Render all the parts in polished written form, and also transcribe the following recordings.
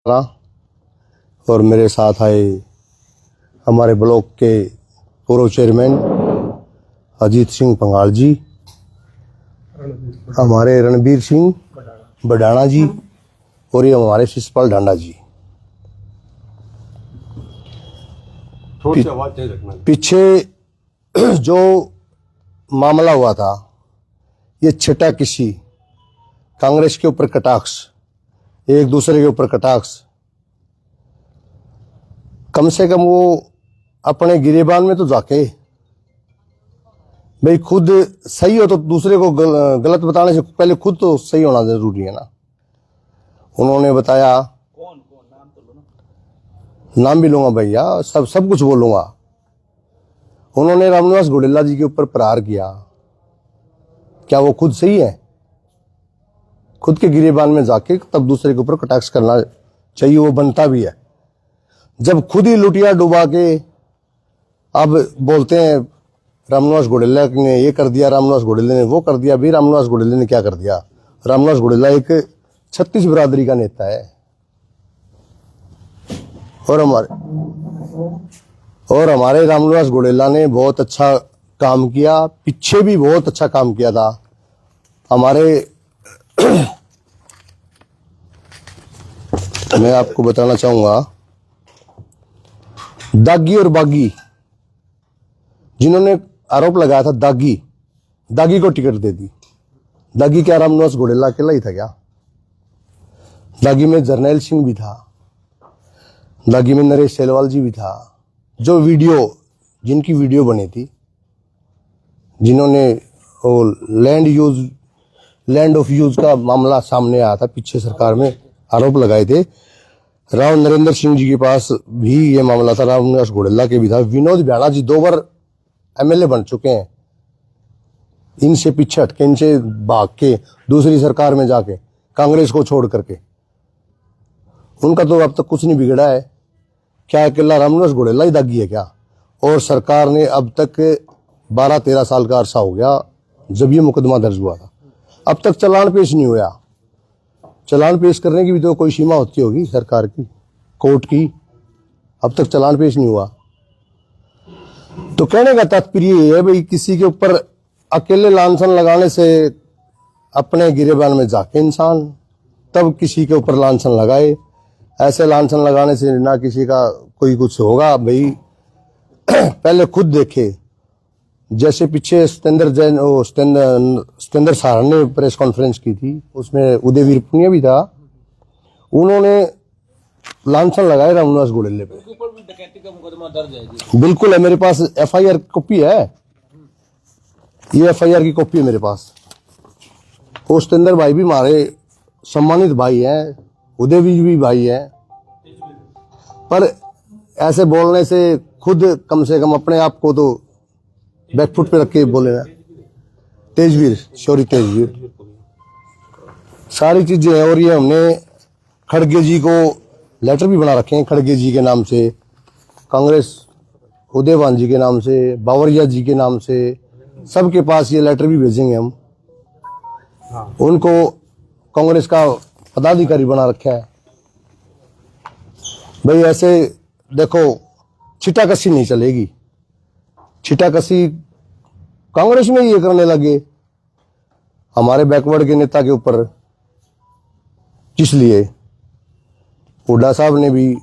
और मेरे साथ आए हमारे ब्लॉक के पूर्व चेयरमैन अजीत सिंह पंगाल जी, हमारे रणबीर सिंह बडाना जी और ये हमारे शिषपाल ढांडा जी। पीछे जो मामला हुआ था, ये छठा किसी कांग्रेस के ऊपर कटाक्ष, एक दूसरे के ऊपर कटाक्ष। कम से कम वो अपने गिरेबान में तो जाके भाई खुद सही हो तो दूसरे को गलत बताने से पहले खुद तो सही होना जरूरी है ना। उन्होंने बताया, कौन नाम तो लो ना। नाम भी लूंगा भैया, सब कुछ बोलूंगा। उन्होंने रामनिवास घोडेला जी के ऊपर प्रहार किया। क्या वो खुद सही है? खुद के गिरेबान में जाके तब दूसरे के ऊपर कटाक्ष करना चाहिए, वो बनता भी है। जब खुद ही लुटिया डुबा के अब बोलते हैं रामनिवास घोडेला ने ये कर दिया, रामनिवास घोडेला ने वो कर दिया। भी रामनिवास घोडेला ने क्या कर दिया? रामनिवास घोडेला एक 36 बिरादरी का नेता है और हमारे रामनिवास घोडेला ने बहुत अच्छा काम किया, पीछे भी बहुत अच्छा काम किया था। हमारे मैं आपको बताना चाहूंगा, दागी और बागी जिन्होंने आरोप लगाया था, दागी को टिकट दे दी। दागी क्या रामनिवास घोडेला अकेला ही था क्या? दागी में जर्नैल सिंह भी था, दागी में नरेश सेलवाल जी भी था। जो वीडियो, जिनकी वीडियो बनी थी, जिन्होंने लैंड ऑफ यूज का मामला सामने आया था, पीछे सरकार में आरोप लगाए थे। राव नरेंद्र सिंह जी के पास भी ये मामला था, रामनिवास घोडेला के भी था। विनोद भ्याणा जी 2 बार एमएलए बन चुके हैं। इनसे पीछे हटके, इनसे भाग के दूसरी सरकार में जाके कांग्रेस को छोड़ करके, उनका तो अब तक कुछ नहीं बिगड़ा है। क्या अकेला रामनिवास घोडेला ही दागी है क्या? और सरकार ने अब तक 12-13 साल का अरसा हो गया जब ये मुकदमा दर्ज हुआ था, अब तक चालान पेश नहीं हुआ। चालान पेश करने की भी तो कोई सीमा होती होगी सरकार की, कोर्ट की। अब तक चालान पेश नहीं हुआ। तो कहने का तात्पर्य ये है भाई, किसी के ऊपर अकेले लांछन लगाने से अपने गिरेबान में जाके इंसान तब किसी के ऊपर लांछन लगाए। ऐसे लांछन लगाने से ना किसी का कोई कुछ होगा भाई। पहले खुद देखे, जैसे पीछे सतेंद्र सारण ने प्रेस कॉन्फ्रेंस की थी, उसमें उदयवीर पुनिया भी था। उन्होंने लांछन लगाए रामनिवास घोडेले पे। ऊपर भी डकैती का मुकदमा दर्ज है। बिल्कुल है, मेरे पास एफआईआर कॉपी है। ये एफआईआर की कॉपी है मेरे पास। वो सतेंद्र भाई भी हमारे सम्मानित भाई हैं, उदयवीर भी भाई हैं। पर ऐसे बोलने से खुद कम से कम अपने आप को तो बैकफुट पे रख के बोले ना। तेजवीर सारी चीजें हैं। और ये हमने खड़गे जी को लेटर भी बना रखे हैं, खड़गे जी के नाम से, कांग्रेस उदयवान जी के नाम से, बावरिया जी के नाम से, सबके पास ये लेटर भी भेजेंगे हम। उनको कांग्रेस का पदाधिकारी बना रखा है। भाई ऐसे देखो, छिटाकसी नहीं चलेगी। छिटाकसी कांग्रेस में ये करने लगे हमारे बैकवर्ड के नेता के ऊपर, किस लिए? हुड्डा साहब ने भी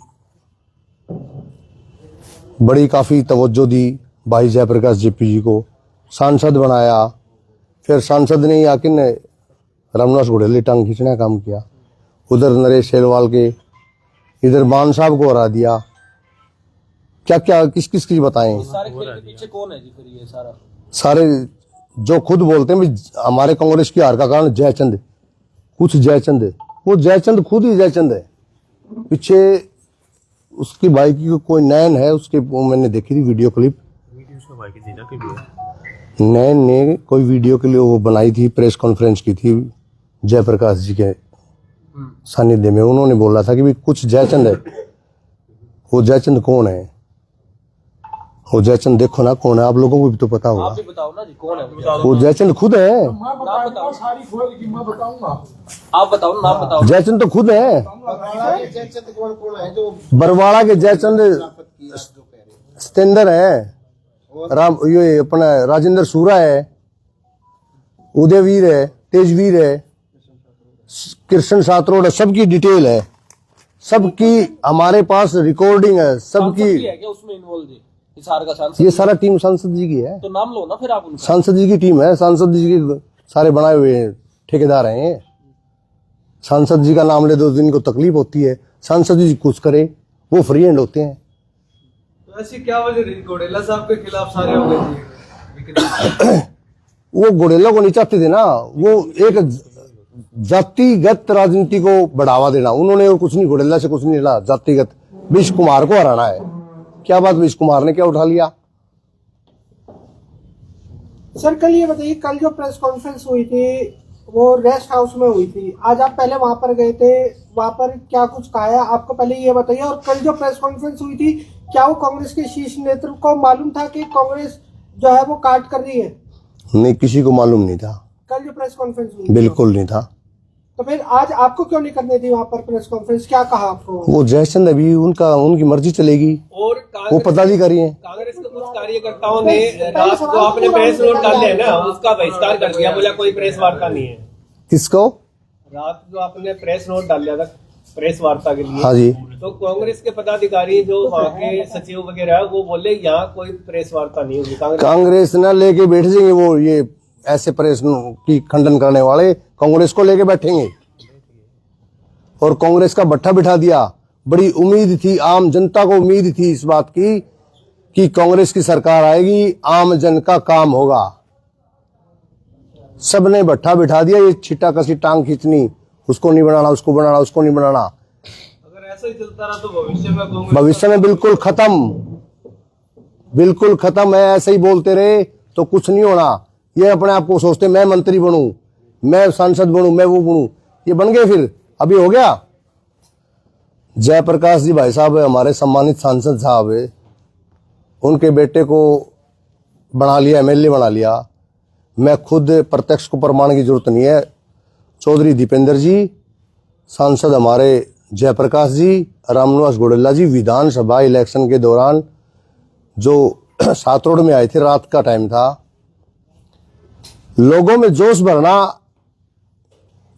बड़ी काफी तवज्जो दी, भाई जयप्रकाश जेपी जी को सांसद बनाया। फिर सांसद ने ही आके रामनिवास घोडेले टांग खींचने का काम किया। उधर नरेश सेलवाल के, इधर मान साहब को हरा दिया। क्या क्या किस किस की बताएं? सारे खेल के पीछे कौन है जी फिर ये सारे जो खुद बोलते हैं हमारे कांग्रेस की हार का कारण जयचंद, कुछ जयचंद है। वो जयचंद खुद ही जयचंद है। पीछे उसकी भाई की कोई नैन है, उसके मैंने देखी थी वीडियो क्लिप। नैन ने कोई वीडियो के लिए वो बनाई थी, प्रेस कॉन्फ्रेंस की थी जयप्रकाश जी के सानिध्य में। उन्होंने बोला था कि भी कुछ जयचंद है। वो जयचंद कौन है? वो जयचंद देखो ना कौन है, आप लोगों को भी तो पता होगा। आप भी बताओ ना जी, कौन है वो जयचंद खुद है। मैं बताऊंगा सारी खोल की, मैं बताऊंगा। आप बताओ ना, नाम बताओ। जयचंद तो खुद है। जयचंद कौन है जो बरवाड़ा के जयचंद सतेंद्र है, राम ये अपना राजेंद्र सूरा है, उदयवीर है, तेजवीर है, कृष्ण सातरोड है, सबकी डिटेल है, सबकी हमारे पास रिकॉर्डिंग है सबकी। सांसद भी है क्या उसमें इन्वॉल्व जी? हिसार का सांसद? ये सारा टीम सांसद जी की है। तो नाम लो ना फिर आप उनका। सांसद जी की टीम है, सांसद जी के सारे बनाए हुए ठेकेदार हैं। सांसद जी का नाम ले दो तो इनको तकलीफ होती है, सांसद जी कुछ करे वो फ्री हैंड होते हैं। तो ऐसी क्या वजह रही घोड़ेला साहब के खिलाफ सारे हो गए? वो घोड़ेला को नहीं चाहते थे ना, वो एक जातिगत राजनीति को बढ़ावा देना, उन्होंने और कुछ नहीं, घोड़ेला से कुछ नहीं लेना, जातिगत विश कुमार को हराना है। क्या बात, विश कुमार ने क्या उठा लिया? सर कल ये बताइए, कल जो प्रेस कॉन्फ्रेंस हुई थी वो रेस्ट हाउस में हुई थी, आज आप पहले वहां पर गए थे, वहां पर क्या कुछ कहा है आपको पहले ये बताइए। और कल जो प्रेस कॉन्फ्रेंस हुई थी, क्या वो कांग्रेस के शीर्ष नेतृत्व को मालूम था कि कांग्रेस जो है वो काट कर रही है? नहीं, किसी को मालूम नहीं था। कल जो प्रेस कॉन्फ्रेंस हुई बिल्कुल नहीं था। तो फिर आज आपको क्यों नहीं करने दी वहां पर प्रेस कॉन्फ्रेंस? क्या कहा आपको? वो जयचंद अभी उनकी मर्जी चलेगी, और वो पदाधिकारी हैं। कांग्रेस के कुछ कार्यकर्ताओं ने रात को आपने प्रेस नोट डाले है ना, उसका बहिष्कार कर दिया, बोला कोई प्रेस वार्ता नहीं है। किसको? रात जो आपने प्रेस नोट डाल दिया था प्रेस वार्ता के लिए, हाँ जी। तो कांग्रेस के पदाधिकारी जो वहाँ के सचिव वगैरह है वो बोले यहाँ कोई प्रेस वार्ता नहीं होगी। कांग्रेस ना लेके बैठ जाएंगे, वो ये ऐसे प्रेस की खंडन करने वाले कांग्रेस को लेके बैठेंगे, और कांग्रेस का भट्ठा बिठा दिया। बड़ी उम्मीद थी, आम जनता को उम्मीद थी इस बात की कि कांग्रेस की सरकार आएगी, आम जन का काम होगा। सबने भट्ठा बिठा दिया, ये छिट्टा कसी टांग खींचनी, उसको नहीं बनाना, उसको बनाना, उसको नहीं बनाना। अगर ऐसा ही चलता रहा तो भविष्य में बिल्कुल खत्म, बिल्कुल खत्म है। ऐसे ही बोलते रहे तो कुछ नहीं होना। ये अपने आप को सोचते मैं मंत्री बनूं, मैं सांसद बनूं, मैं वो बनूं, ये बन गए, फिर अभी हो गया। जयप्रकाश जी भाई साहब हमारे सम्मानित सांसद साहब है, उनके बेटे को बना लिया, एमएलए बना लिया। मैं खुद प्रत्यक्ष को प्रमाण की जरूरत नहीं है। चौधरी दीपेंद्र जी, सांसद हमारे जयप्रकाश जी, रामनिवास घोड़ेला जी विधानसभा इलेक्शन के दौरान जो सातरोड में आए थे, रात का टाइम था, लोगों में जोश भरना,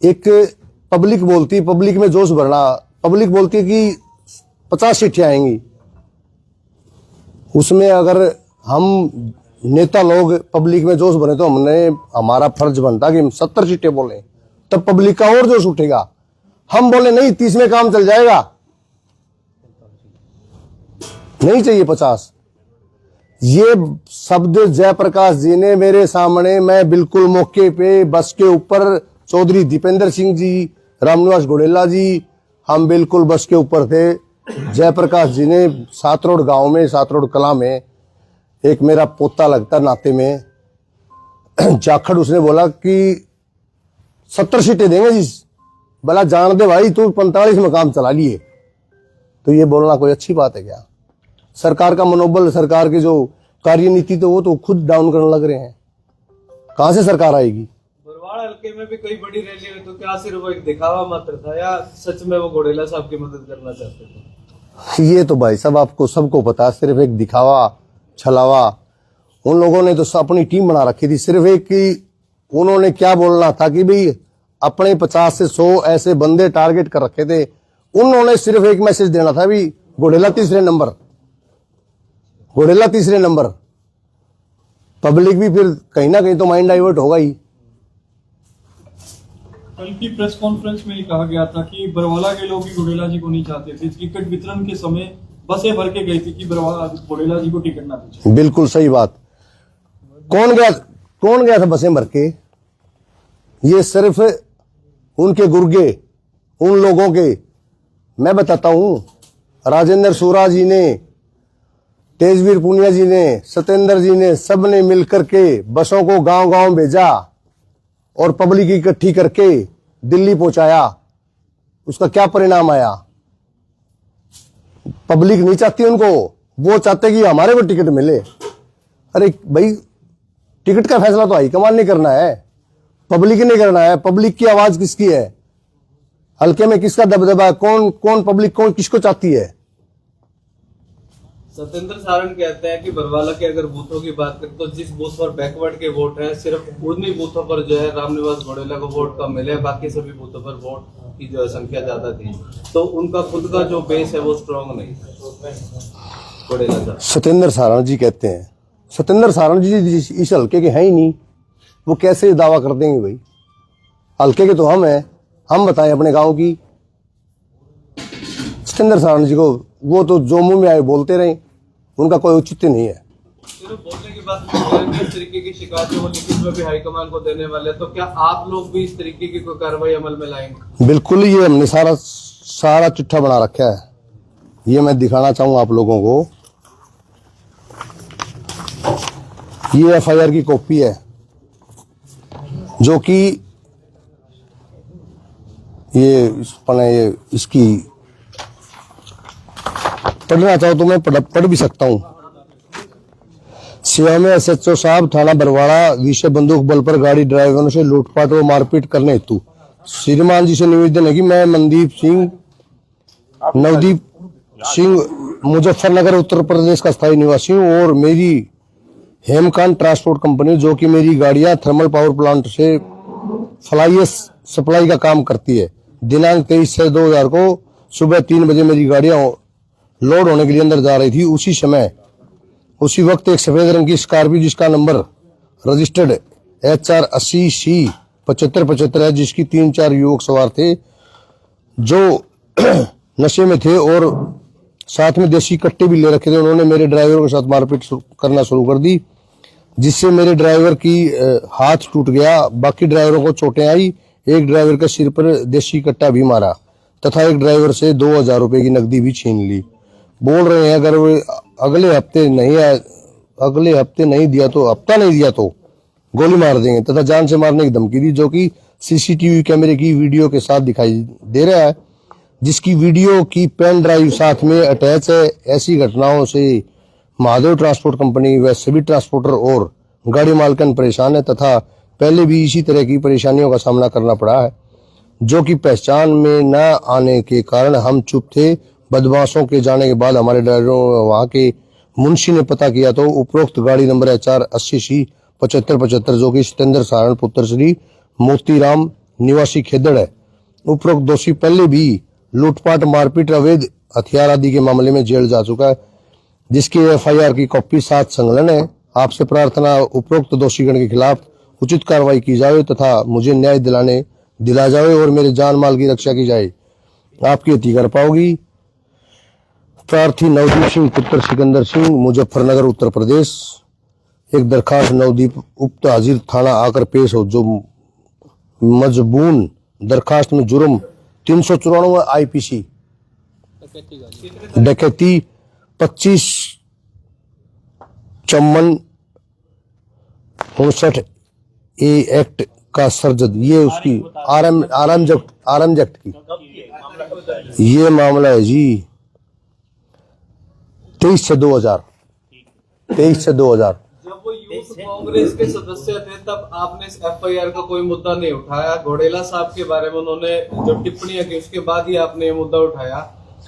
एक पब्लिक बोलती, पब्लिक में जोश भरना, पब्लिक बोलती है कि 50 सीटें आएंगी, उसमें अगर हम नेता लोग पब्लिक में जोश भरे तो हमारा फर्ज बनता कि हम 70 सीटें बोलें, तब पब्लिक का और जोश उठेगा। हम बोले नहीं 30 में काम चल जाएगा, नहीं चाहिए 50। ये शब्द जयप्रकाश जी ने मेरे सामने, मैं बिल्कुल मौके पे बस के ऊपर, चौधरी दीपेंद्र सिंह जी, रामनिवास घोड़ेला जी, हम बिल्कुल बस के ऊपर थे। जयप्रकाश जी ने सातरोड गांव में, सातरोड कला में, एक मेरा पोता लगता नाते में जाखड़, उसने बोला कि 70 सीटें देंगे जी। बोला जान दे भाई, तू 45 में काम चला लिए। तो ये बोलना कोई अच्छी बात है क्या? सरकार का मनोबल, सरकार की जो कार्यनीति, तो वो तो खुद डाउन करने लग रहे हैं। कहां से सरकार आएगी? बरवाड़ा हल्के में भी कई बड़ी रैली हुई, तो क्या सिर्फ वो एक दिखावा मात्र था या सच में वो घोड़ेला साहब की मदद करना चाहते थे? ये तो भाई साहब आपको सबको पता, सिर्फ एक दिखावा, छलावा। उन लोगों ने तो अपनी टीम बना रखी थी, सिर्फ एक कि उन्होंने क्या बोलना था कि भाई अपने 50 से 100 ऐसे बंदे टारगेट कर रखे थे। उन्होंने सिर्फ एक मैसेज देना था, भी घोड़ेला तीसरे नंबर, घोड़ेला तीसरे नंबर। पब्लिक भी फिर कहीं ना कहीं तो माइंड डाइवर्ट होगा ही। कल की प्रेस कॉन्फ्रेंस में कहा गया था कि बरवाला के लोग भी घोड़ेला जी को नहीं चाहते थे। टिकट वितरण के समय बसें भर के गई थी कि घोड़ेला जी को टिकट ना दीजिए। बिल्कुल सही बात। कौन गया था बसें भर के? ये सिर्फ उनके गुर्गे, उन लोगों के, मैं बताता हूं, राजेंद्र सूरा जी ने, तेजवीर पुनिया जी ने, सतेंद्र जी ने, सब ने मिलकर के बसों को गांव गांव भेजा और पब्लिक इकट्ठी करके दिल्ली पहुंचाया। उसका क्या परिणाम आया? पब्लिक नहीं चाहती उनको, वो चाहते कि हमारे को टिकट मिले। अरे भाई, टिकट का फैसला तो हाईकमान ने करना है, पब्लिक ने करना है। पब्लिक की आवाज किसकी है, हल्के में किसका दबदबा, कौन पब्लिक कौन किसको चाहती है। सत्येंद्र सारण कहते हैं कि बरवाला के अगर बूथों की बात करें तो जिस बूथ पर बैकवर्ड के वोट हैं सिर्फ उन्हीं बूथों पर जो है रामनिवास घोडेला को वोट कम मिले, बाकी सभी बूथों पर वोट की जो है संख्या ज्यादा थी, तो उनका खुद का जो बेस है वो स्ट्रांग नहीं घोडेला का। सत्येंद्र सारण जी कहते हैं, सत्येंद्र सारण जी इस हल्के के हैं ही नहीं, वो कैसे दावा कर देंगे भाई। हल्के के तो हम हैं, हम बताएं अपने गांव की। सत्येंद्र सारण जी को वो तो जो मुंह में आए बोलते रहे, उनका कोई औचित्य नहीं है। सिर्फ बोलने की बात नहीं करेंगे, इस तरीके की शिकायतें वो लिखित में भी हाईकमान को देने वाले हैं, तो क्या आप लोग भी इस तरीके की कोई कार्रवाई अमल में लाएंगे? बिल्कुल, ये हमने सारा चिट्ठा बना रखा है। ये मैं दिखाना चाहूंगा आप लोगों को। ये FIR की कॉपी है, जो कि ये इसकी पढ़ना चाहो तो मैं पढ़ भी सकता हूं। सेवा में SHO साहब, थाना बरवाड़ा, विषय बंदूक बल पर गाड़ी ड्राइवरों से लूटपाट व मारपीट करने हेतु श्रीमान जी से निवेदन है कि मैं नवदीप सिंह मुजफ्फरनगर उत्तर प्रदेश का स्थायी निवासी हूँ और मेरी हेमकांत ट्रांसपोर्ट कंपनी, जो कि मेरी गाड़ियां थर्मल पावर प्लांट से फ्लाईएस सप्लाई का काम करती है, दिनांक 23/6/2000 को सुबह 3 बजे मेरी गाड़ियां लोड होने के लिए अंदर जा रही थी। उसी वक्त एक सफेद रंग की स्कॉर्पियो जिसका नंबर रजिस्टर्ड HR 80C 7575 है, जिसकी 3-4 युवक सवार थे जो नशे में थे और साथ में देसी कट्टे भी ले रखे थे। उन्होंने मेरे ड्राइवर के साथ मारपीट करना शुरू कर दी, जिससे मेरे ड्राइवर की हाथ टूट गया, बाकी ड्राइवरों को चोटें आई। एक ड्राइवर के सिर पर देसी कट्टा भी मारा तथा एक ड्राइवर से 2000 रुपए की नकदी भी छीन ली। बोल रहे हैं अगर वो अगले हफ्ते नहीं दिया तो गोली मार देंगे तथा जान से मारने की धमकी दी, जो कि CCTV कैमरे की वीडियो के साथ दिखाई दे रहा है, जिसकी वीडियो की पेन ड्राइव साथ में अटैच है। ऐसी घटनाओं से महादेव ट्रांसपोर्ट कंपनी व सभी ट्रांसपोर्टर और गाड़ी मालकन परेशान है तथा पहले भी इसी तरह की परेशानियों का सामना करना पड़ा है, जो कि पहचान में न आने के कारण हम चुप थे। बदमाशों के जाने के बाद हमारे ड्राइवरों वहां के मुंशी ने पता किया तो उपरोक्त गाड़ी नंबर HR 80C 7575, जो कि सत्येंद्र सारण पुत्र श्री मोतीराम निवासी खेदड़ है, उपरोक्त दोषी पहले भी लूटपाट, मारपीट, अवैध हथियार आदि के मामले में जेल जा चुका है, जिसकी FIR की कॉपी साथ संलग्न है। आपसे प्रार्थना उपरोक्त दोषीगण के खिलाफ उचित कार्रवाई की जाए तथा मुझे न्याय दिला जाए और मेरे जान माल की रक्षा की जाए। आपकी अति कर पाओगी। प्रार्थी नवदीप सिंह पुत्र सिकंदर सिंह, मुजफ्फरनगर उत्तर प्रदेश। एक दरखास्त नवदीप उक्त हाजिर थाना आकर पेश हो, जो मजबून दरखास्त में जुर्म 394 IPC डकैती 25-54 A एक्ट का सर्जद, ये उसकी आरएम एक्ट की ये मामला है जी। 23/2000 जब वो यूथ कांग्रेस के सदस्य थे तब आपने इस FIR का कोई मुद्दा नहीं उठाया। घोडेला साहब के बारे में उन्होंने जो टिप्पणियां की उसके बाद ही आपने ये मुद्दा उठाया,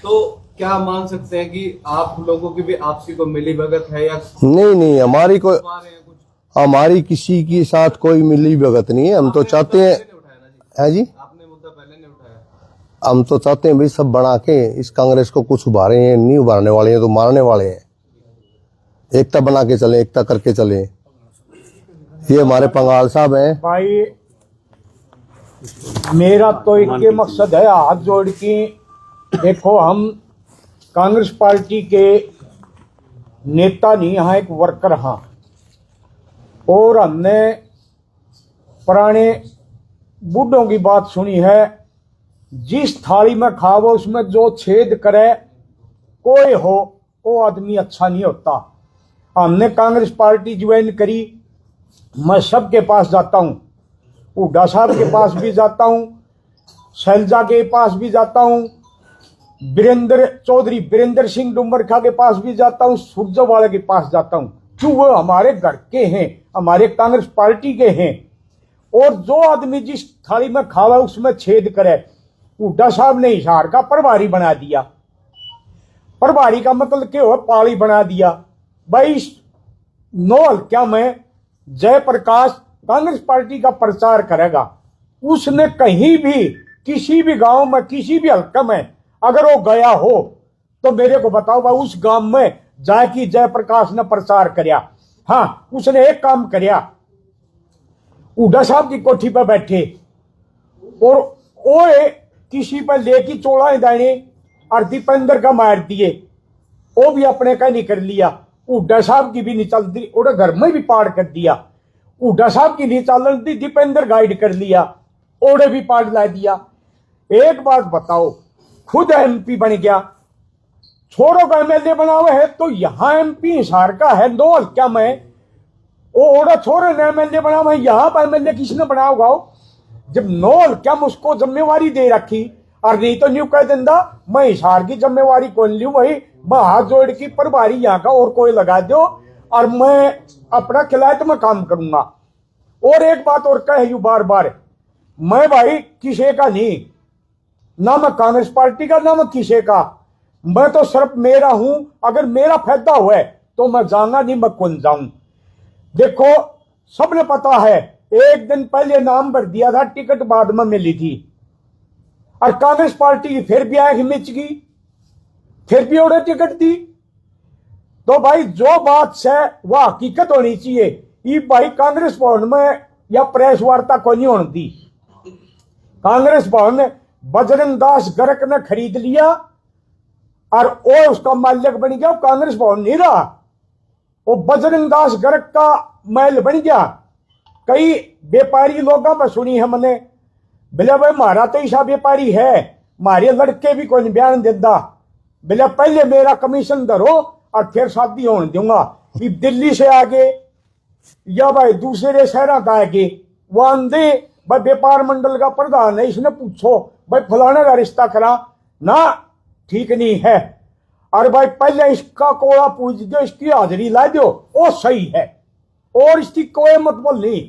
तो क्या मान सकते हैं कि आप लोगों की भी आपसी को मिली भगत है या नहीं, हमारी किसी के साथ कोई मिली भगत नहीं है। हम तो चाहते हैं जी, आपने मुद्दा पहले नहीं उठाया। हम तो चाहते हैं भाई सब बना के इस कांग्रेस को कुछ उभारे हैं, नहीं उभारने वाले हैं तो मारने वाले हैं। एकता बना के चले, एकता करके चले। ये हमारे पंगाल साहब हैं। भाई मेरा तो एक के मकसद है हाथ जोड़ के, देखो हम कांग्रेस पार्टी के नेता नहीं, हाँ एक वर्कर हाँ, और हमने पुराने बूढ़ों की बात सुनी है, जिस थाली में खाओ उसमें जो छेद करे कोई हो वो आदमी अच्छा नहीं होता। हमने कांग्रेस पार्टी ज्वाइन करी, मैं सबके पास जाता हूँ, हुड्डा साहब के पास भी जाता हूँ, शैलजा के पास भी जाता हूँ, वीरेंद्र चौधरी वीरेंद्र सिंह डुमरखा के पास भी जाता हूं, सुरजवाला के पास जाता हूं, क्यों? वो हमारे घर के हैं, हमारे कांग्रेस पार्टी के हैं। और जो आदमी जिस थाली में खावा उसमें छेद करे, हुड्डा साहब ने हिसार का प्रभारी बना दिया। प्रभारी का मतलब क्या हो? पाली बना दिया। भाई नौ हल्का में जयप्रकाश कांग्रेस पार्टी का प्रचार करेगा, उसने कहीं भी किसी भी गांव में किसी भी हल्का में अगर वो गया हो तो मेरे को बताओ भाई उस गांव में जाके जयप्रकाश ने प्रचार करया। हाँ, उसने एक काम करया, हुड्डा साहब की कोठी पर बैठे और ओए किसी पर लेके चोड़ा दाने और दीपेंद्र का मार दिए, वो भी अपने का नहीं कर लिया। हुड्डा साहब की भी नहीं चलती, और घर में भी पार कर दिया। हुड्डा साहब की नहीं चलती, दीपेंद्र गाइड कर लिया, ओड़े भी पार ला दिया। एक बात बताओ, खुद एमपी बन गया, छोरों का एमएलए बना हुआ है, तो यहां एमपी हिसार का है, दो हल्का में वो ओड़ा छोरे ने एमएलए बना हुआ है, यहां पर एमएलए किसने बना होगा? जब नौ हल्का में उसको जिम्मेवारी दे रखी, और नहीं तो न्यू कह देंदा मैं हिसार की जिम्मेवारी कौन लूं, वही मैं हाथ जोड़ की प्रभारी यहाँ का और कोई लगा दो और मैं अपना खिलायत में काम करूंगा। और एक बात और कह यू बार बार, मैं भाई किसी का नहीं, ना मैं कांग्रेस पार्टी का, ना मैं किसी का, मैं तो सिर्फ मेरा हूं। अगर मेरा फायदा हुआ तो मैं जाऊंगा, नहीं मैं कौन जाऊं। देखो सबने पता है, एक दिन पहले नाम भर दिया था, टिकट बाद में मिली थी, और कांग्रेस पार्टी की फिर भी आंख मिच गई, फिर भी उन्हें टिकट दी। तो भाई जो बात है वह हकीकत होनी चाहिए। ये भाई कांग्रेस भवन में या प्रेस वार्ता को नहीं होनी दी। कांग्रेस भवन बजरंग दास गर्ग ने खरीद लिया और वो उसका मालिक बन गया, कांग्रेस भवन नहीं रहा, वो बजरंग दास गर्ग का महल बन गया। कई व्यापारी लोगों में सुनी है मैंने, बोले भाई हमारा तो ऐसा व्यापारी है, हमारे लड़के भी कोई बयान देता, बोले पहले मेरा कमीशन धरो और फिर शादी होने दूंगा। कि दिल्ली से आगे या भाई दूसरे शहरों का आगे वो आंधे भाई व्यापार मंडल का प्रधान है, इसने पूछो भाई फलाने का रिश्ता करा ना, ठीक नहीं है, और भाई पहले इसका कोड़ा पूछ दो, इसकी हाजिरी ला दो, वो सही है, और इसकी कोई मतलब नहीं।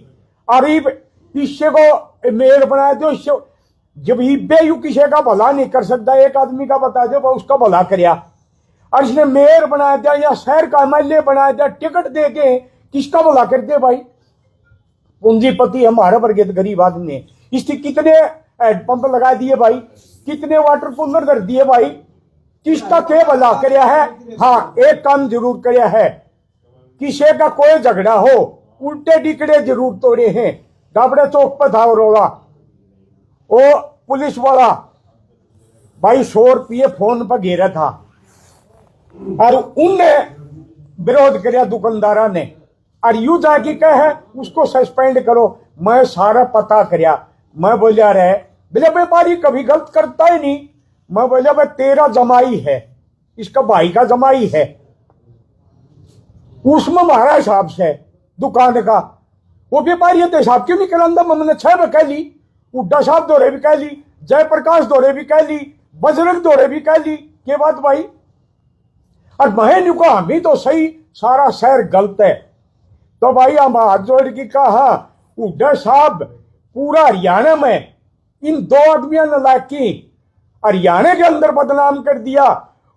अरीब इससे को मेयर बना दो, इससे जब बेयू किसी का भला नहीं कर सकता, एक आदमी का बता दो उसका भला करया, और इसने मेयर बना दिया या शहर का एमएलए बना दिया, टिकट दे के किसका भला कर दे भाई? पूंजीपति हमारा वर्ग गरीब आदमी है। इसकी कितने हैंडपंप लगा दिए भाई, कितने वाटर कूलर कर दिए भाई, किसका क्या भला करया है? हाँ, एक काम जरूर करया है, किसी का कोई झगड़ा हो उल्टे टिकड़े जरूर तोड़े हैं। गाबड़े चौक पर था रोला, वो पुलिस वाला भाई 100 रुपये फोन पर घेरा था, और उनने विरोध किया दुकानदारा ने, और यू जाके कहे उसको सस्पेंड करो। मैं सारा पता करया, मैं बोलिया रहे, बोले व्यापारी कभी गलत करता ही नहीं। मैं बोलिया भाई तेरा जमाई है, इसका भाई का जमाई है, उसमें हमारा हिसाब से दुकान का, वो व्यापारी है तो हिसाब क्यों नहीं करांदा? मैंने 6 में कह ली, हुड्डा साहब दौरे भी कह ली, जयप्रकाश दौरे भी कह ली, बजरंग दौरे भी कह ली, के बात भाई? और मैं को हम ही तो सही, सारा शहर गलत है। तो भाई हम हाथ जोड़ के कहा, हुड्डा साहब पूरा हरियाणा में इन 2 आदमियों ने लाके हरियाणा के अंदर बदनाम कर दिया।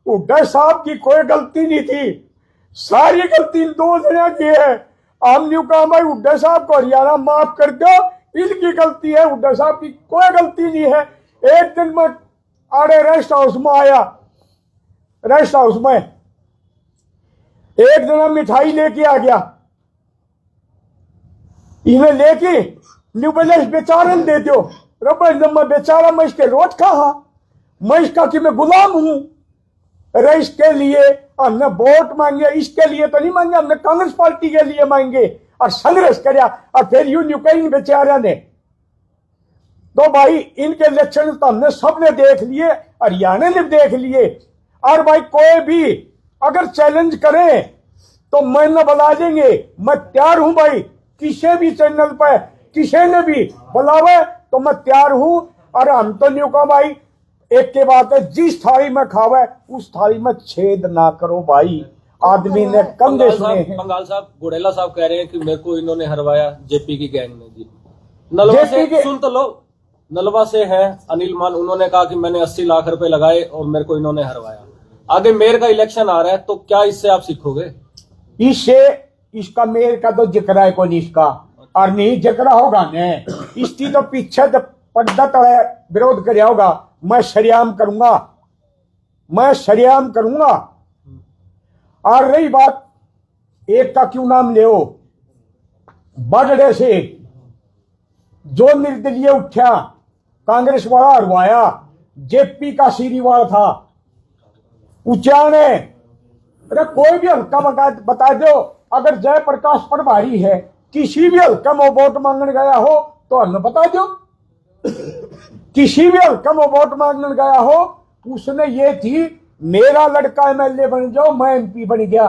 हुड्डा साहब की कोई गलती नहीं थी, सारी गलती इन 2 जने की है। हमने कहा भाई हुड्डा साहब को हरियाणा माफ कर दो, इनकी गलती है, हुड्डा साहब की कोई गलती नहीं है। एक दिन मैं आड़े रेस्ट हाउस में आया, रेस्ट हाउस में एक दिन मिठाई लेके आ गया, इन्हें लेके न्यूबलेस बेचारन दे दो, रबर जब मैं बेचारा, मैं इसके रोज कहा, मैं इसका कि मैं गुलाम हूं। रईस के लिए हमने वोट मांगे, इसके लिए तो नहीं मांगे, हमने कांग्रेस पार्टी के लिए मांगे और संघर्ष करया, और फिर यू न्यू कहीं बेचारा ने। तो भाई इनके लक्षण तो हमने सबने देख लिए, हरियाणा ने देख लिए। और भाई कोई भी अगर चैलेंज करे तो मैं न बुला देंगे, मैं तैयार हूं भाई, किसी भी चैनल पर किसी ने भी बुलावे तो मैं तैयार हूं। और हम तो नहीं कहा भाई एक के बाद है, जिस थाली में खावे उस थाली में छेद ना करो भाई। आदमी ने कंधे सुने हैं। बंगाल साहब घोड़ेला साहब कह रहे हैं कि मेरे को इन्होंने हरवाया जेपी की गैंग ने जी। नलवा से सुन तो लो, नलवा से है अनिल मान, उन्होंने कहा कि मैंने 80 लाख रुपए लगाए और मेरे को इन्होंने हरवाया। आगे मेयर का इलेक्शन आ रहा है, तो क्या इससे आप सीखोगे? इससे इसका मेयर का तो जिक्र है कोई इसका, और नहीं जिक्र होगा ने इसकी तो पीछे तो पर्दा तले विरोध कर होगा। मैं शरियाम करूंगा, मैं शरियाम करूंगा। और रही बात एक का क्यों नाम ले, बगड़े से जो निर्दलीय उठा कांग्रेस वाला हरवाया, जेपी का सीरीवाल था उचाने। अरे कोई भी हल्का बता दो, अगर जयप्रकाश प्रभारी है किसी भी हल्का में वोट मांगने गया हो तो हमें बता दो। किसी भी हल्का में वोट मांगने गया हो, उसने ये थी मेरा लड़का एमएलए बन जाओ, मैं एमपी बन गया।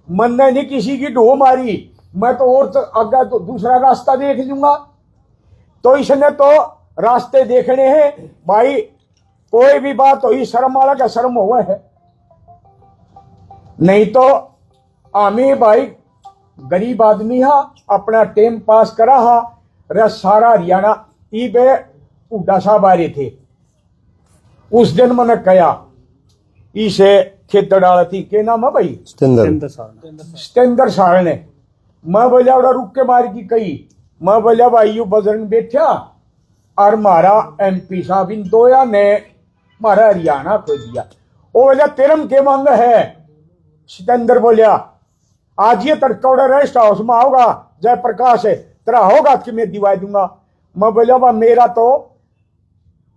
मन ने नहीं किसी की ढो मारी, मैं तो और आगे तो दूसरा रास्ता देख लूंगा। तो इसने तो रास्ते देखने हैं भाई। कोई भी बात हो शर्म वाला का शर्म हुआ है, नहीं तो हमें भाई गरीब आदमी हा अपना टाइम पास करा हा। रे सारा हरियाणा बे हुड्डा साहब आ रहे थे उस दिन, मैंने कहा इसे खेत डाला थी, के नाम है भाई सतेंद्र साल ने। मैं बोलिया उड़ा रुक के मार की कही, मैं बोलिया भाई यू बजरंग बैठा और मारा एमपी साहब इन दोया ने मारा हरियाणा को दिया। वो बोलिया तेरम के मांग है। सतेंद्र बोलिया आज ये तड़कौड़ा रेस्ट हाउस में आओगा जयप्रकाश है तेरा होगा कि मैं दिवा दूंगा। मैं बोलिया वह मेरा तो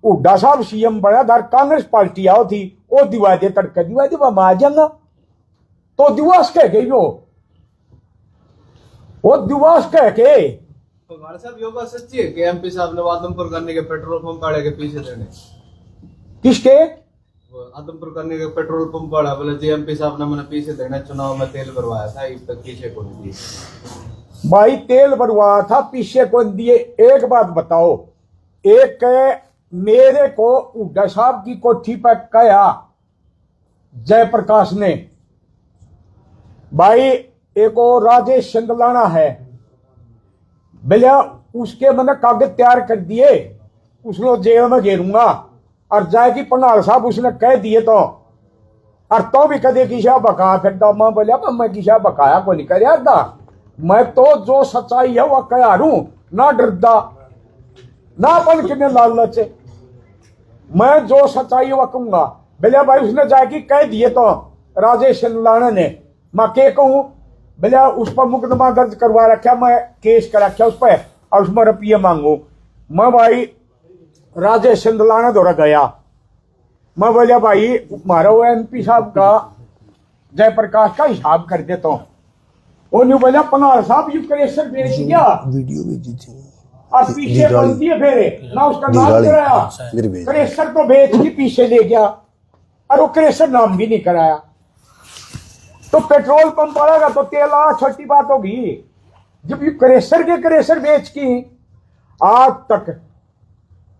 हुड्डा साहब सीएम बना था, कांग्रेस पार्टी आओ थी, वो दिवा दे तड़का दिवा दे वह आ जाऊंगा। तो दिवास कह गई वो दिवास कह के। हमारे साहब यो बात सच्ची है कि एमपी साहब ने आदमपुर करने के पेट्रोल पंप वाले के पीछे देने, किसके आदमपुर करने के पेट्रोल पंप वाला बोले जी एमपी साहब ने मैंने पीछे देने, चुनाव में तेल भरवाया था, इस तक पीछे को नहीं दिए भाई। तेल भरवाया था पीछे को दिए। एक बात बताओ, एक मेरे को हुड्डा साहब की कोठी पर कहा जयप्रकाश ने, भाई एक और राजेश चंदलाना है भैया, उसके मैंने कागज तैयार कर दिए, उसको जेल में घेरूंगा और जाएगी पंगाल साहब उसने कह दिए तो। और तो भी कदे किसा बका फिर मैं बोलिया मैं किसा बकाया को नहीं कर था, मैं तो जो सच्चाई है वह कह रू, ना डरदा ना अपन किने लालच, मैं जो सच्चाई है वह कहूंगा। भैया भाई उसने जाएगी कह दिए तो राजेश चंदलाना ने, मैं के कहूं भैया उस पर मुकदमा दर्ज करवा रखा, मैं केस कर रखा उस पर और उसमें रुपये मांगू। मैं भाई राजेश चंदलाना दौरा गया, मैं बोलिया भाई मारा वो एमपी साहब का जयप्रकाश का हिसाब कर देता हूँ। वो नहीं बोला पंगाल साहब यू क्रेशर बेच दिया, वीडियो भेजी थी और पीछे बोल दिए फेरे ना उसका नाम कराया, क्रेशर तो बेच के पीछे ले गया और वो क्रेशर नाम भी नहीं कराया। तो पेट्रोल पंप वाला तो तेल आ छोटी बात होगी, जब ये क्रेशर के क्रेशर बेच की आज तक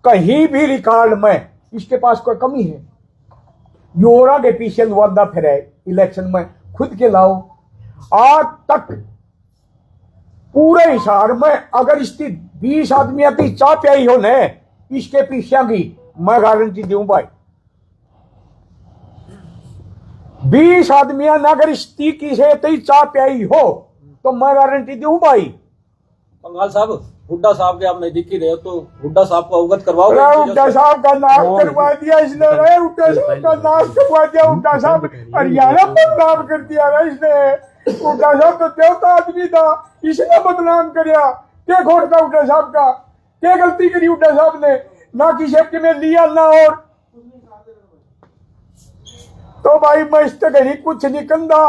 कहीं भी रिकॉर्ड में इसके पास कोई कमी है। योरा के पीछे वादा फिर है इलेक्शन में खुद के लाओ। आज तक पूरे हिसार में अगर इसकी 20 आदमी की चाह प्याई हो ने इसके पीछे की, मैं गारंटी दूं भाई 20 आदमी ने अगर इसकी की से चाह प्याई हो तो मैं गारंटी दूं भाई। पंगाल साहब हुड्डा साहब के आप नजदीकी रहे हो तो हुड्डा साहब को अवगत करवाओ। हुड्डा साहब का नाम करवा दिया इसने, हुड्डा साहब का नाम करवा दिया। हुड्डा साहब हरियाणा बदनाम कर दिया ना इसने। हुड्डा साहब तो देवता आदमी था, इसने बदनाम कराया। क्या खोट था हुड्डा साहब का, क्या गलती करी हुड्डा साहब ने, ना किसी के में लिया ना और। तो भाई मैं इस घड़ी कुछ नहीं कंधा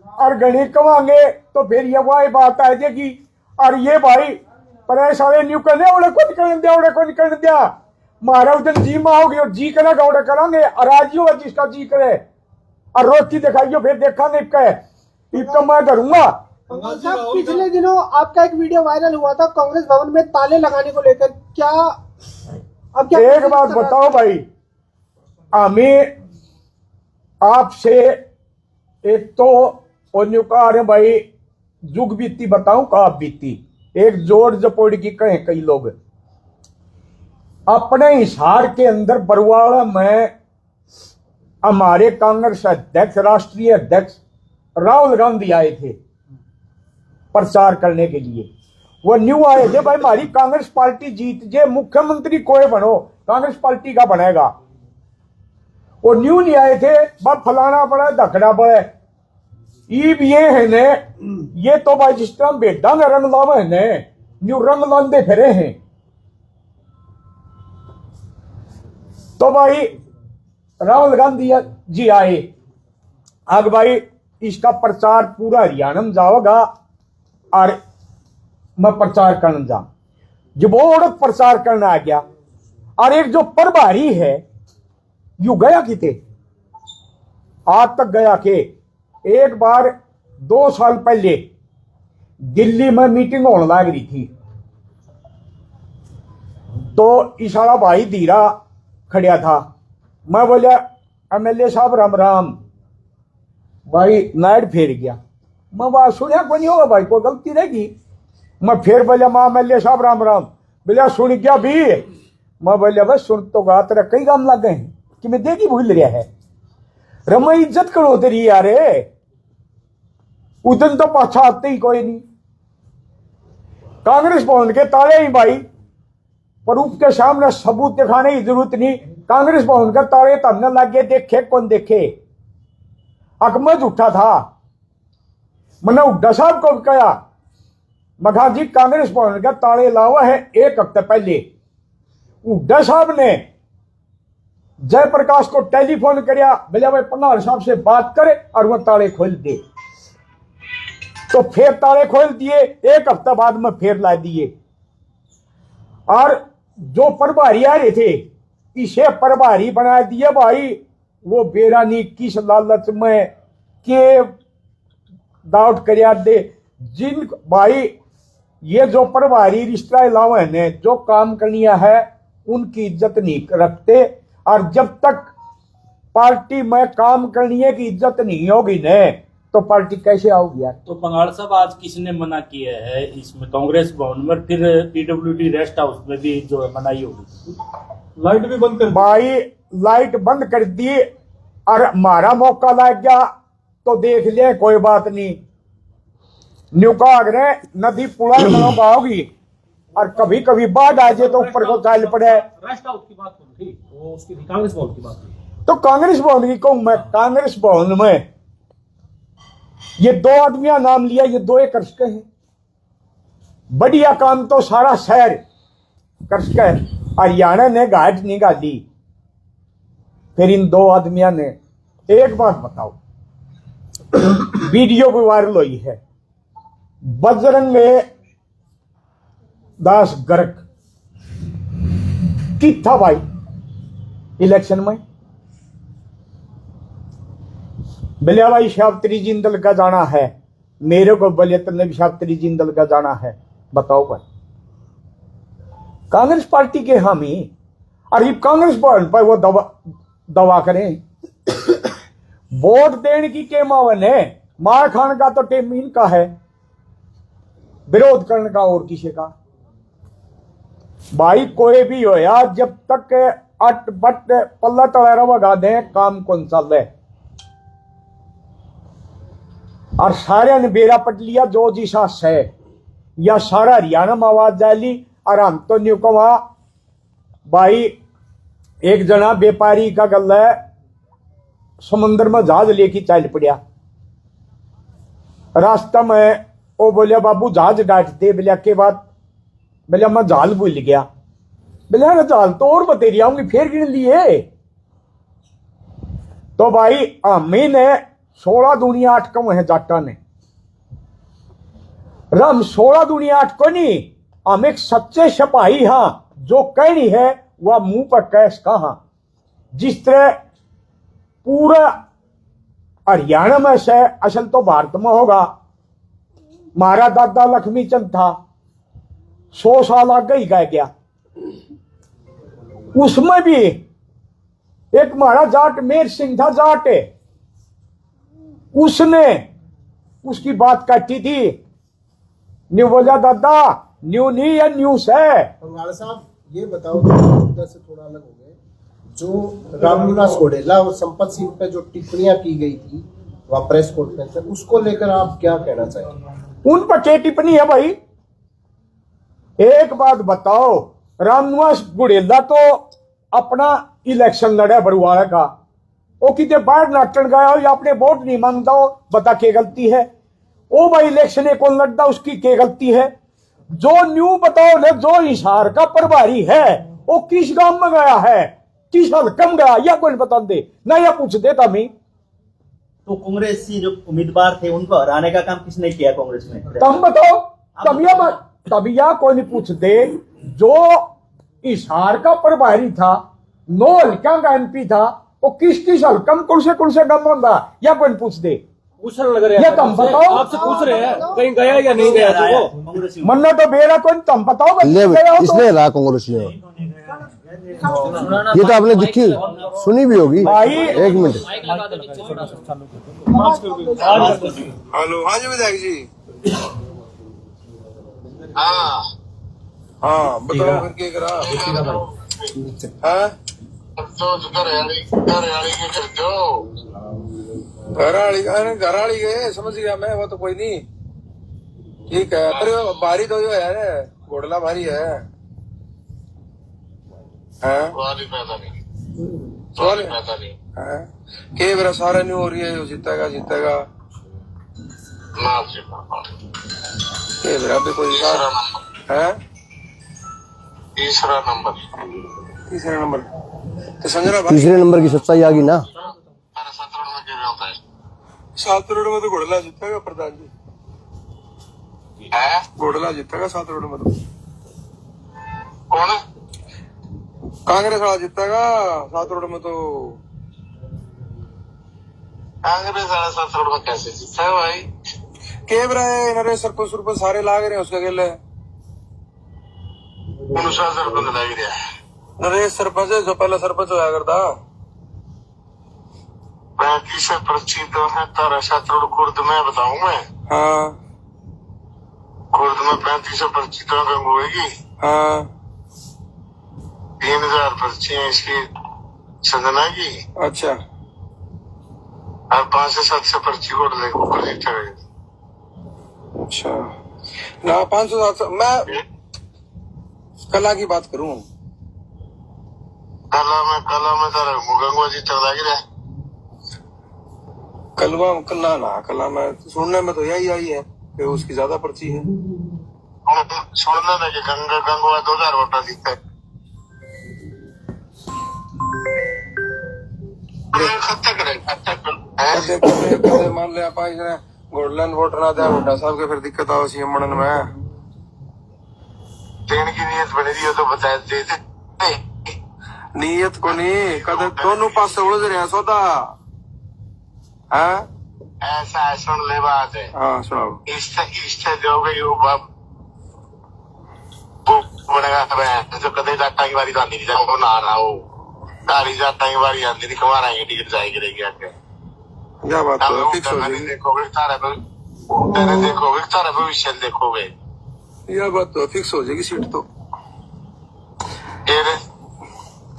और घड़ी कमांगे तो फिर ये वही बात आ जाएगी। और ये भाई पर सारे न्यू करने उड़े खुद कर दिया, उड़े खुद कर दिया। मारा उस दिन जी में आओगे और जी करे गौड़े करांगे और आज ही जिसका जी करे और रोटी दिखाइयो फिर देखा नहीं कहे इतना मैं करूंगा। साहब पिछले दिनों आपका एक वीडियो वायरल हुआ था कांग्रेस भवन में ताले लगाने को लेकर, क्या अब क्या एक बात बताओ भाई, हमें आपसे एक तो है भाई जुग बीती बताऊं का आप बीती एक जोड़ जपोड़ की कहें कई लोग अपने हिसार के अंदर बरवाड़ा में हमारे कांग्रेस अध्यक्ष राष्ट्रीय अध्यक्ष राहुल गांधी आए थे प्रचार करने के लिए। वो न्यू आए थे भाई हमारी कांग्रेस पार्टी जीत जे मुख्यमंत्री कोई बनो कांग्रेस पार्टी का बनेगा। वो न्यू नहीं आए थे बस फलाना पड़ा धकड़ा पड़े ईब ये है ने ये तो भाई जिस तरह बेटा में रंग लावा है ने न्यू रंग लांदे फिरे हैं। तो भाई राहुल गांधी जी आए अब भाई इसका प्रचार पूरा हरियाणा में जाओगा और मैं प्रचार करने जा जब वो औरत प्रचार करने आ गया और एक जो प्रभारी है यू गया किते आज तक गया के एक बार 2 साल पहले दिल्ली में मीटिंग होने लग रही थी तो इशारा भाई धीरा खड़िया था। मैं बोलिया एमएलए साहब राम राम भाई नाइट फेर गया मैं बात सुनिया को नहीं होगा भाई कोई गलती रहेगी। मैं फिर बोलिया माँ एमएलए साहब राम राम बोलिया सुन गया भी मैं बोलिया बस सुन तो गा तेरा कई काम लग गए हैं कि मैं देखी भूल रहा है रमा इज्जत करो तेरी यार उदन तो पाछा आते ही कोई नहीं। कांग्रेस भवन के ताले ही भाई प्रूफ के सामने सबूत दिखाने की जरूरत नहीं। कांग्रेस भवन के ताले तो हमने लगे देखे कौन देखे अकमद उठा था मैंने उड्डा साहब को कहा मखा जी कांग्रेस भवन के ताले लावा है 1 हफ्ते पहले उड्डा साहब ने जयप्रकाश को टेलीफोन कराया बोले भाई पन्नार साहब से बात करे और वो ताले खोल दे तो फिर ताले खोल दिए 1 हफ्ते बाद में फिर ला दिए और जो प्रभारी आ रहे थे इसे प्रभारी बना दिए भाई वो बेरानी किस लालच में के दाउट करिया दे जिन भाई ये जो प्रभारी रिश्ता लावे ने जो काम करनिया है उनकी इज्जत नहीं रखते और जब तक पार्टी में काम करने की इज्जत नहीं होगी ने तो पार्टी कैसे आओगी यार। तो पंगाड़ साहब आज किसने मना किया है इसमें कांग्रेस भवन में फिर पीडब्ल्यूडी रेस्ट हाउस में भी जो है मनाई होगी लाइट भी बंद कर दी। भाई लाइट बंद कर दी और हमारा मौका लग गया तो देख लिया कोई बात नहीं न्यूकागरे नदी पुला होगी और कभी कभी बाढ़ आ जाए तो ऊपर को चाल पड़े। रेस्ट हाउस की बात हो थी वो उसकी थी कांग्रेस भवन की बात थी। तो कांग्रेस भवन की कहूं मैं कांग्रेस भवन में ये 2 आदमियों नाम लिया ये 2 कर सके हैं बढ़िया काम तो सारा शहर कर सके हरियाणा ने घाट निकाली फिर इन 2 आदमियों ने एक बात बताओ वीडियो भी वायरल हुई है बजरंग दास गर्ग की था भाई इलेक्शन में बोलिया भाई शास्त्री जिंदल का जाना है मेरे को बोलिए तुमने भी शास्त्री जिंदल का जाना है बताओ भाई कांग्रेस पार्टी के हामी और ये कांग्रेस पर वो दवा करें वोट देने की के मावन है मार खान का तो टेम इनका है विरोध करने का और किसी का भाई कोई भी हो यार जब तक अट बट पल्ला तड़ा वगा दे काम कौन चल है और सारे ने बेरा पट लिया जो जी सास है या सारा हरियाणा में आवाज जाली और हम तो न्यू कहा भाई एक जना व्यापारी का गल है समुद्र में जहाज लेके चल पड़ा रास्ता में वो बोलिया बाबू जहाज डाट दे बोलिया के बाद बोलिया मैं जाल भूल गया बोलिया ना जाल तो और बतेरी आऊंगी फिर गिन लिए तो भाई हमी ने 16 दूनिया 8 कम है जाटा ने रम 16 दूनिया 8 को नहीं हम एक सच्चे सिपाही हाँ जो कहनी है वह मुंह पर कैश कहा जिस तरह पूरा हरियाणा में से असल तो भारत में होगा हमारा दादा लक्ष्मी चंद था 100 साल आगे ही गया उसमें भी एक हमारा जाट मेर सिंह था, जाट है, उसने उसकी बात काटी थी। न्यू बोला दादा न्यू नहीं है न्यूस है। बंगाल साहब ये बताओ, मुद्दा से थोड़ा अलग हो गए, जो रामनिवास घोडेला और संपत सिंह पे जो टिप्पणियां की गई थी वह प्रेस कॉन्फ्रेंस में, उसको लेकर आप क्या कहना चाहेंगे? उन पर क्या टिप्पणी है भाई? एक बात बताओ, रामनिवास घोडेला तो अपना इलेक्शन लड़ा बरुआला का, वो कितने बाहर नाटन गया हो या अपने वोट नहीं मांगता हो, बता क्या गलती है? ओ भाई इलेक्शन कौन लड़ता, उसकी क्या गलती है? जो न्यू बताओ ना, जो हिसार का प्रभारी है वो किस गांव में गया है, किस हल्कम गया, या कोई बता दे ना, या पूछ देता मैं। तो कांग्रेस से जो उम्मीदवार थे उनको हराने का काम किसने किया कांग्रेस में? तुम बताओ, तभी या कोई नहीं पूछ दे। जो हिसार का प्रभारी था, 9 हल्का का MP था, वो किस हल्कम कौन से गांव में गया, या कोई पूछ दे। पूछने लग रहे ये हैं तुम बताओ, आपसे पूछ रहे हैं कहीं गया या नहीं गया तो वो मन्ना तो बेरा कोई, तुम बताओ इसने रहा कांग्रेस में, ये तो आपने दिखी सुनी भी होगी। भाई 1 मिनट। हेलो, हाँ जी विधायक जी। हाँ बताओ फिर क्या करा? हाँ घर वाली गए, समझ गया मैं, वो तो कोई नहीं, ठीक है। पर भारी तो जो है घोड़ला भारी है। के मेरा सारा नहीं हो रही है, जीतेगा के मेरा भी कोई है। तीसरा नंबर तो संजना भाई, तीसरे नंबर की सच्चाई आ गई ना। 7 करोड़ में तो घोड़ला जीतेगा प्रधान जी, घोड़ला जीतेगा 7 करोड़ में। तो कौन? कांग्रेस वाला जीतेगा 7 करोड़ में। तो कांग्रेस वाला 7 करोड़ में कैसे जीता है भाई? केब रहे नरे सरपंच सारे लाग रहे हैं उसके अकेले। सरपंच लाग रहा है नरेश सरपंच है, जो पहला सरपंच होया करता। 35 पर्ची तो है तारा 7 करोड़ खुर्द में, बताऊं मैं? हाँ खुर्द में 35 पर्ची तो होगी। हाँ 3000 पर्ची है इसकी संजना की। अच्छा, और 5 से 7 से पर्ची कोड ऊपर जीता है। अच्छा ना 500 मैं कला की बात करूं, कला में तारा गंगवा जी चल रहा है। कला में सुनने में तो यही आई है कि उसकी ज्यादा पर्ची है। सुनने में कि गंगवा 2000 वोटा जीता है। मान ले आप गोल्डन वोट ना दे वोटा साहब के, फिर दिक्कत आओ सीएम बनने में। देने की नीयत बनी रही हो तो बता देते, नीयत को नहीं कदे दोनों पास से उलझ रहे हैं सौदा। ऐसा है, सुन ले बात है। हाँ सुनाओ। इससे जो गई जो कदे जाटा की बारी आती थी, वो ना हो गाड़ी जाटा की बारी आती थी, कमा रहेंगे टिकट जाएगी रहेगी आगे। क्या बात है? देखोगे तारा भविष्य देखोगे, यह बात तो फिक्स हो जाएगी सीट तो।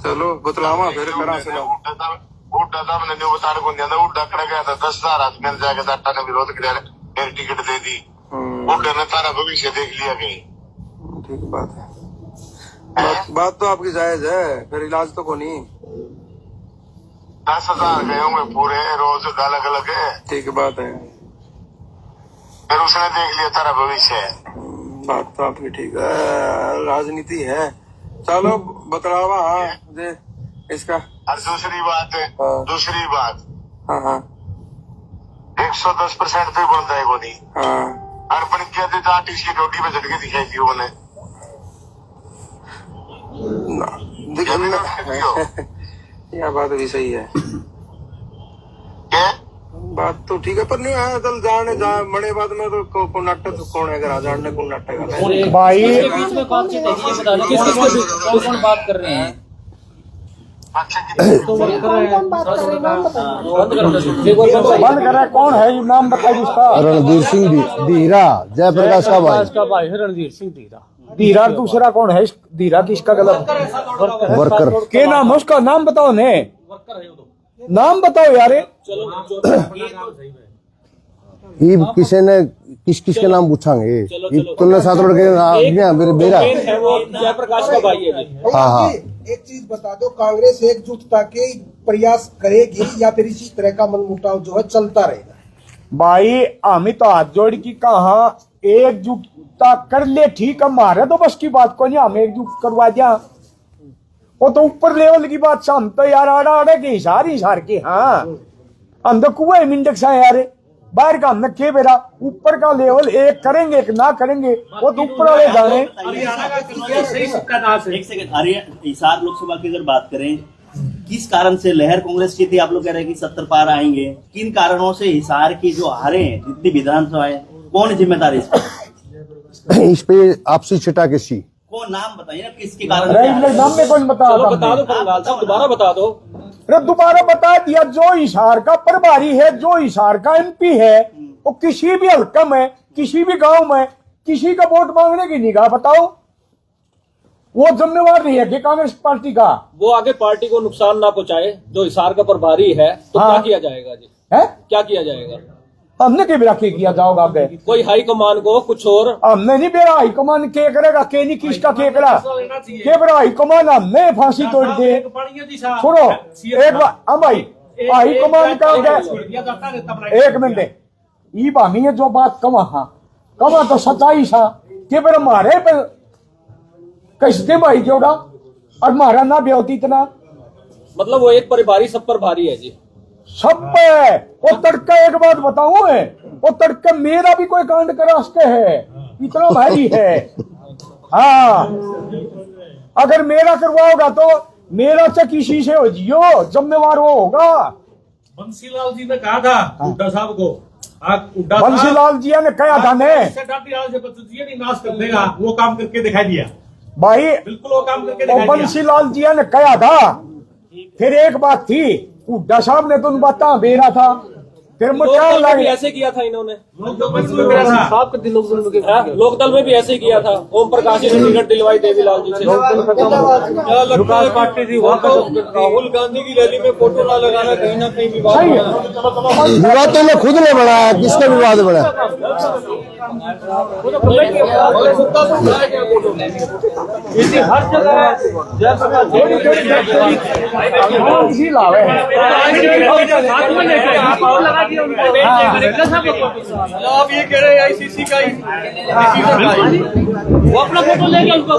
चलो बतलावा फिर करा से मैंने जो बता रहा गया था 10,000 आदमी जाके दाटा ने विरोध किया, मेरी टिकट दे दी। उड्डा ने तारा भविष्य देख लिया कहीं। ठीक बात है, बात तो आपकी जायज है, फिर इलाज तो को नहीं। 10,000 गए होंगे पूरे रोज अलग अलग है। ठीक बात है, फिर उसने देख लिया तारा भविष्य है। बात तो आपकी ठीक है, राजनीति है। चलो बतलावा। हाँ दे इसका। और दूसरी बात है, दूसरी बात, हाँ 110% तो बनता है कोनी। और बन क्या थे आर्टिस्ट की रोटी में झटके दिखाई थी उन्होंने। यह बात भी सही है, बात तो ठीक है, पर नहीं है दल जाने बड़े बात में तो को नाटक कौन है, अगर जानने को नाटक है भाई बीच में बातचीत है, ये बता दें किस बात कर रहे हैं? बच्चे की कौन कौन बात कर रहे हैं नाम बताइए। बंद कर रहा, कौन है ये नाम बताइए इसका। रणधीर सिंह धीरा, जयप्रकाश का भाई। रणधीर सिंह धीरा। धीरा दूसरा कौन है? धीरा किसका गलत वर्कर। के नाम है उसका? नाम बताओ ने, नाम बताओ यार। ये किसी ने किस के नाम पूछांगे? तुमने साथ लड़के मेरा है वो जयप्रकाश का भाई है जी। हाँ। एक चीज बता दो, कांग्रेस एकजुटता के प्रयास करेगी या फिर इसी तरह का मनमुटाव जो है चलता रहेगा? भाई हम तो हाथ जोड़ की कहा एकजुटता कर ले, ठीक है, हमारे तो बस की बात को नहीं, हम एकजुट करवा दिया। वो तो ऊपर लेवल की बात, हम तो यार आड़े के हिसार के। हाँ हम तो कुएं मिंडक सा यार, बाहर का हमने के बेरा, ऊपर का लेवल एक करेंगे एक ना करेंगे, वो तो ऊपर वाले जाने। एक सेकंड, हिसार लोकसभा की अगर बात करें, किस कारण से लहर कांग्रेस की थी? आप लोग कह रहे हैं कि 70 पार आएंगे, किन कारणों से हिसार की जो हारे हैं जितनी विधानसभाएं, कौन जिम्मेदार है इस पे आपसी छिटा किसी कौन? नाम बताइए ना, किसके कारण? नाम में कौन बता? चलो बता दो परिवाल साहब, दोबारा बता दो। दोबारा बता दिया। जो हिसार का प्रभारी है, जो हिसार का एमपी है, वो किसी भी हल्का में, किसी भी गांव में किसी का वोट मांगने की निगाह बताओ, वो जिम्मेवार नहीं है कि कांग्रेस पार्टी का। वो आगे पार्टी को नुकसान ना पहुंचाए, जो हिसार का प्रभारी है, तो हाँ। क्या किया जाएगा जी? है क्या किया जाएगा? हमने के बेरा के किया जाओगा आगे? कोई हाई कमान को कुछ और हमने नहीं बेरा हाईकमान के करेगा, के नहीं किसका के करा के बेरा हाईकमान हमने फांसी तोड़ दे। छोड़ो एक बार, हाँ भाई हाईकमान का एक मिनट, ये भामी जो बात कमा तो सच्चाई सा के बेरा मारे पे कैसे भाई जोड़ा और मारा ना बेहोती इतना, मतलब वो एक प्रभारी सब पर भारी है जी। सब पे वो तड़का। एक बात बताऊं है, वो तड़का मेरा भी कोई कांड करा सकते है, इतना भारी है। हाँ अगर मेरा करवाओगा तो मेरा से किसी से हो जियो, जिम्मेवार वो होगा। बंसीलाल जी ने कहा था हुड्डा साहब को, बंसीलाल जी ने कहा था ने नाश कर देगा, वो काम करके दिखाई दिया भाई, बिल्कुल वो काम करके दिखाई दिया। बंसीलाल जी ने कहा था। फिर एक बात थी, हुड्डा साहब ने तो उन बातें बेरा था, फिर लोकदल में भी ऐसे किया था इन्होंने। लोकदल में भी ऐसे किया था। ओम प्रकाश जी ने टिकट दिलवाई देवीलाल जी से। पार्टी थी राहुल गांधी की रैली में फोटो ना लगाना कहीं ना कहीं विवाद। विवाद तो मैं खुद ने बढ़ाया, किसका विवाद बढ़ा? हर आप ये कह रहे हैं आईसीसी का वो अपना फोटो लेके उनको